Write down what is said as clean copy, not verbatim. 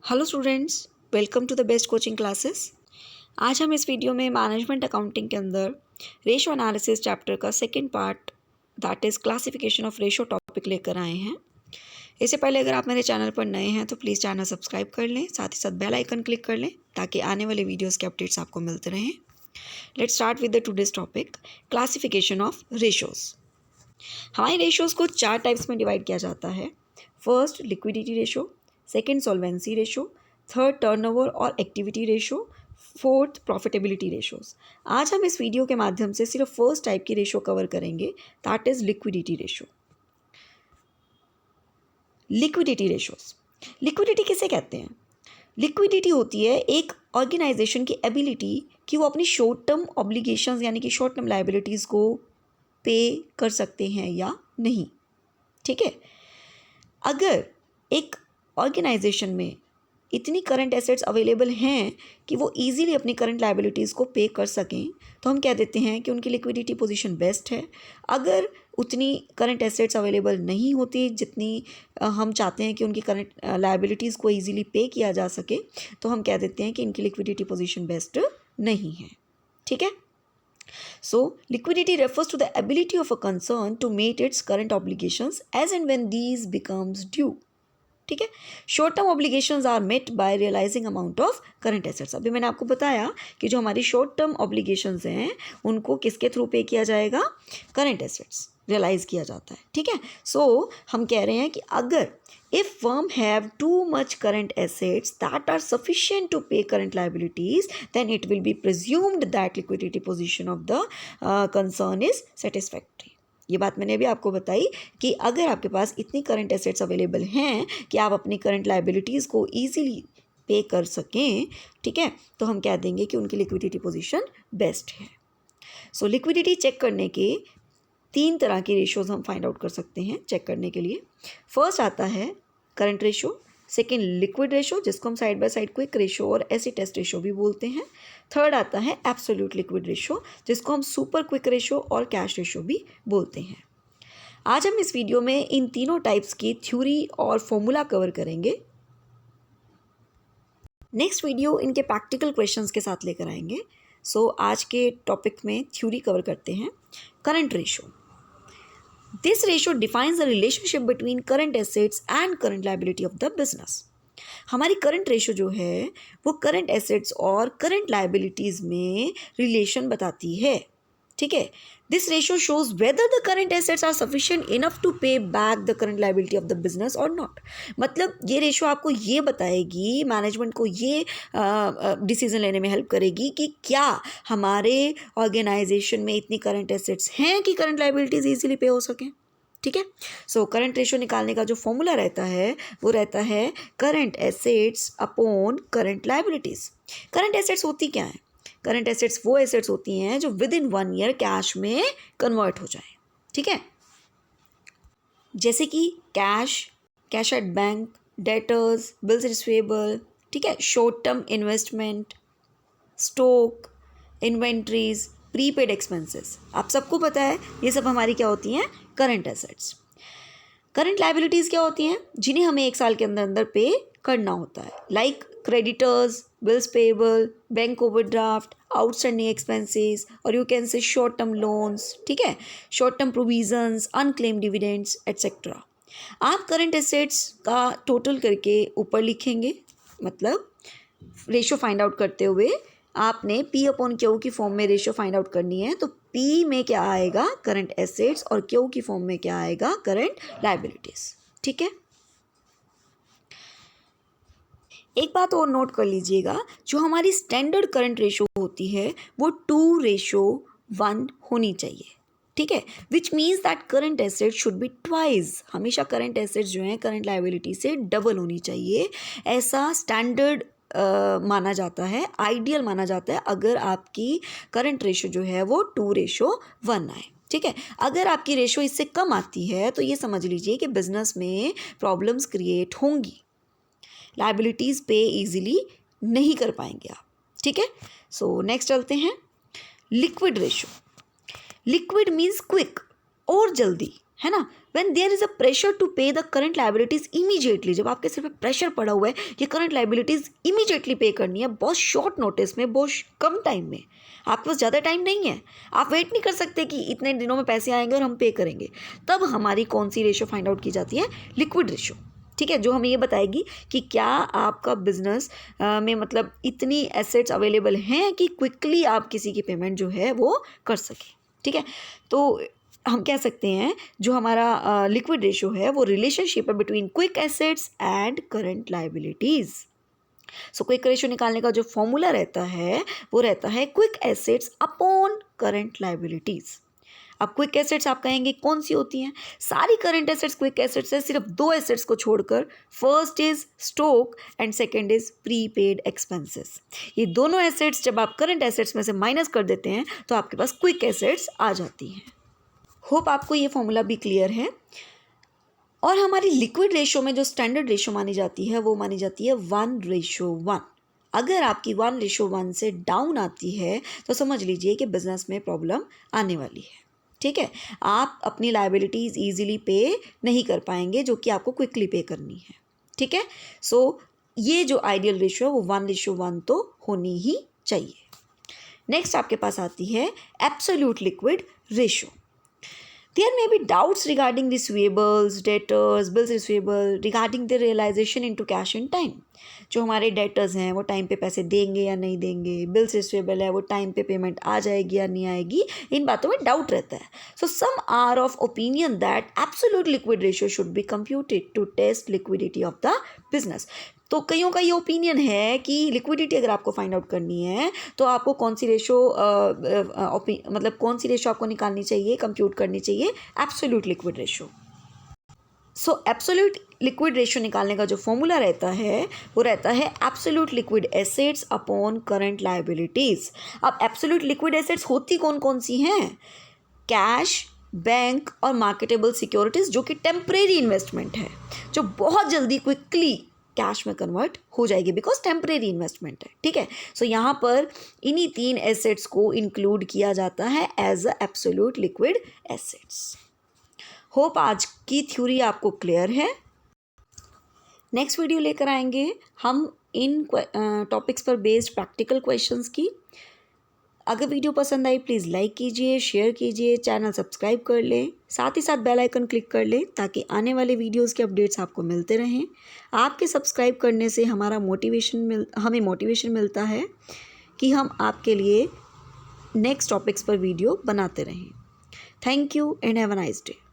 Hello students, welcome to the best coaching classes. आज हम इस वीडियो में मैनेजमेंट अकाउंटिंग के अंदर रेशो एनालिसिस चैप्टर का second part that is classification of ratio topic लेकर आए हैं। इससे पहले अगर आप मेरे चैनल पर नए हैं तो प्लीज़ चैनल सब्सक्राइब कर लें, साथ ही साथ बेल आइकन क्लिक कर लें ताकि आने वाले वीडियोज़ के अपडेट्स आपको मिलते रहें। Let's start with the today's topic, classification of ratios. हमारे रेशोज़ को 4 टाइप्स में डिवाइड किया जाता है। First liquidity ratio, second solvency ratio, third turnover और activity ratio, fourth profitability ratios. आज हम इस वीडियो के माध्यम से सिर्फ फर्स्ट टाइप की रेशो कवर करेंगे, that is liquidity ratio. Liquidity ratios, liquidity किसे कहते हैं? लिक्विडिटी होती है एक ऑर्गेनाइजेशन की एबिलिटी कि वो अपनी शॉर्ट टर्म ऑब्लिगेशंस यानी कि शॉर्ट टर्म लायबिलिटीज़ को पे कर सकते हैं या नहीं। ठीक है, अगर एक ऑर्गेनाइजेशन में इतनी करंट एसेट्स अवेलेबल हैं कि वो इजीली अपनी करंट लायबिलिटीज़ को पे कर सकें तो हम कह देते हैं कि उनकी लिक्विडिटी पोजीशन बेस्ट है। अगर उतनी करंट एसेट्स अवेलेबल नहीं होती जितनी हम चाहते हैं कि उनकी करंट लायबिलिटीज़ को इजीली पे किया जा सके तो हम कह देते हैं कि इनकी लिक्विडिटी पोजीशन बेस्ट नहीं है। ठीक है, so liquidity refers to the ability of a concern to meet its current obligations as and when these becomes due. ठीक है, short term obligations are met by realising amount of current assets. अभी मैंने आपको बताया कि जो हमारी short term obligations हैं उनको किसके थ्रू पे किया जाएगा? करंट एसेट्स रियलाइज किया जाता है। ठीक है, सो हम कह रहे हैं कि अगर if firm have too much current assets that are sufficient to pay current liabilities, then it will be presumed that liquidity position of the concern is satisfactory. ये बात मैंने अभी आपको बताई कि अगर आपके पास इतनी करंट एसेट्स अवेलेबल हैं कि आप अपनी करंट लायबिलिटीज़ को ईजीली पे कर सकें, ठीक है, तो हम कह देंगे कि उनकी लिक्विडिटी पोजीशन बेस्ट है। सो लिक्विडिटी चेक करने के 3 तरह के रेशोज़ हम फाइंड आउट कर सकते हैं चेक करने के लिए। फर्स्ट आता है current ratio, second liquid ratio जिसको हम side by side quick ratio और एसिड टेस्ट रेशो भी बोलते हैं। थर्ड आता है एब्सोल्यूट लिक्विड रेशो जिसको हम सुपर क्विक रेशो और कैश रेशो भी बोलते हैं। आज हम इस वीडियो में इन तीनों टाइप्स की थ्योरी और फॉर्मूला कवर करेंगे। नेक्स्ट वीडियो इनके प्रैक्टिकल क्वेश्चंस के साथ लेकर आएंगे। सो आज के टॉपिक में थ्योरी कवर करते हैं। Current ratio, this ratio defines the relationship between current assets and current liability of the business. हमारी करंट रेशो जो है वो करंट एसेट्स और करंट लायबिलिटीज़ में रिलेशन बताती है। ठीक है, this ratio shows whether the current assets are sufficient enough to pay back the current liability of the business और नॉट। मतलब ये रेशो आपको ये बताएगी, मैनेजमेंट को ये डिसीजन लेने में हेल्प करेगी कि क्या हमारे ऑर्गेनाइजेशन में इतनी करंट एसेट्स हैं कि करंट लायबिलिटीज़ ईजिली पे हो सकें। ठीक है, सो करंट रेशो निकालने का जो फॉर्मूला रहता है वो रहता है current assets upon current liabilities. Current assets होती क्या है? करंट एसेट्स वो एसेट्स होती हैं जो विद इन 1 ईयर कैश में कन्वर्ट हो जाए। ठीक है, जैसे कि cash, cash at bank, debtors, bills receivable, ठीक है, short term investment, stock, inventories, prepaid expenses. आप सबको पता है ये सब हमारी क्या होती हैं? Current assets. करंट लायबिलिटीज़ क्या होती हैं? जिन्हें हमें 1 साल के अंदर अंदर पे करना होता है, like creditors, bills payable, bank overdraft, outstanding expenses और you can say short term loans. ठीक है, short term provisions, unclaim dividends etcetera. आप करंट एसेट्स का टोटल करके ऊपर लिखेंगे, मतलब रेशो फाइंड आउट करते हुए आपने पी अपॉन क्यू की फॉर्म में रेशो फाइंड आउट करनी है। तो पी में क्या आएगा? करंट एसेट्स, और क्यू की फॉर्म में क्या आएगा? Current liabilities. ठीक है, एक बात और नोट कर लीजिएगा, जो हमारी स्टैंडर्ड करंट रेशो होती है वो 2:1 होनी चाहिए। ठीक है, which means that current asset should be twice. हमेशा करंट एसेट्स जो हैं करंट लायबिलिटी से डबल होनी चाहिए। ऐसा स्टैंडर्ड माना जाता है, आइडियल माना जाता है अगर आपकी करंट रेशो जो है वो 2:1 आए। ठीक है, अगर आपकी रेशो इससे कम आती है तो ये समझ लीजिए कि बिजनेस में प्रॉब्लम्स क्रिएट होंगी, लायबिलिटीज़ पे इजीली नहीं कर पाएंगे आप। ठीक है, सो नेक्स्ट चलते हैं liquid ratio. Liquid means quick और जल्दी, है ना। When there is a pressure to pay the current liabilities immediately, जब आपके सिर पे प्रेशर पड़ा हुआ है ये करंट लाइबिलिटीज़ इमीडिएटली पे करनी है, बहुत शॉर्ट नोटिस में, बहुत कम टाइम में, आपके पास ज़्यादा टाइम नहीं है, आप वेट नहीं कर सकते कि इतने दिनों में पैसे आएंगे और हम पे करेंगे, तब हमारी कौन सी रेशो फाइंड आउट की जाती है? Liquid ratio. ठीक है, जो हमें ये बताएगी कि क्या आपका बिजनेस में मतलब इतनी एसेट्स अवेलेबल हैं कि क्विकली आप किसी की पेमेंट जो है वो कर सकें। ठीक है, तो हम कह सकते हैं जो हमारा लिक्विड रेशो है वो रिलेशनशिप है between quick assets and current liabilities. So quick ratio निकालने का जो फॉर्मूला रहता है वो रहता है quick assets upon current liabilities. अब क्विक एसेट्स आप कहेंगे कौन सी होती हैं? सारी करंट एसेट्स क्विक एसेट्स है, सिर्फ दो एसेट्स को छोड़कर, first is stock and second is prepaid expenses. ये दोनों एसेट्स जब आप करंट एसेट्स में से माइनस कर देते हैं तो आपके पास क्विक एसेट्स आ जाती हैं। होप आपको ये फॉर्मूला भी क्लियर है। और हमारी लिक्विड रेशो में जो स्टैंडर्ड रेशो मानी जाती है वो मानी जाती है 1:1। अगर आपकी 1:1 से डाउन आती है तो समझ लीजिए कि बिजनेस में प्रॉब्लम आने वाली है। ठीक है, आप अपनी लायबिलिटीज़ ईजिली पे नहीं कर पाएंगे जो कि आपको क्विकली पे करनी है। ठीक है, सो ये जो आइडियल रेशो है वो 1:1 तो होनी ही चाहिए। नेक्स्ट आपके पास आती है absolute liquid ratio. There may be doubts regarding receivables, debtors, bills receivable, regarding the realization into cash in time. जो हमारे डेटर्स हैं वो टाइम पे पैसे देंगे या नहीं देंगे, बिल्स रिसीवेबल है वो टाइम पे पेमेंट आ जाएगी या नहीं आएगी, इन बातों में डाउट रहता है। So some are of opinion that absolute liquid ratio should be computed to test liquidity of the business. तो कईयों का ये ओपिनियन है कि लिक्विडिटी अगर आपको फाइंड आउट करनी है तो आपको कौन सी रेशो मतलब कौन सी रेशो आपको निकालनी चाहिए, कंप्यूट करनी चाहिए? Absolute liquid ratio. सो एब्सोल्यूट लिक्विड रेशो निकालने का जो फॉर्मूला रहता है वो रहता है absolute liquid assets upon current liabilities. अब एब्सोल्यूट लिक्विड एसेट्स होती कौन कौन सी हैं? कैश, बैंक और मार्केटेबल सिक्योरिटीज़, जो कि टेम्परेरी इन्वेस्टमेंट है, जो बहुत जल्दी क्विकली कैश में कन्वर्ट हो जाएगी बिकॉज टेम्परेरी इन्वेस्टमेंट है। ठीक है, सो यहाँ पर इन्हीं 3 एसेट्स को इंक्लूड किया जाता है as a absolute liquid assets. Hope आज की थ्योरी आपको क्लियर है। नेक्स्ट वीडियो लेकर आएंगे हम इन टॉपिक्स पर बेस्ड प्रैक्टिकल क्वेश्चंस की। अगर वीडियो पसंद आई प्लीज़ लाइक कीजिए, शेयर कीजिए, चैनल सब्सक्राइब कर लें, साथ ही साथ बेल आइकन क्लिक कर लें ताकि आने वाले वीडियोस के अपडेट्स आपको मिलते रहें। आपके सब्सक्राइब करने से हमें मोटिवेशन मिलता है कि हम आपके लिए नेक्स्ट टॉपिक्स पर वीडियो बनाते रहें। Thank you and have a nice day.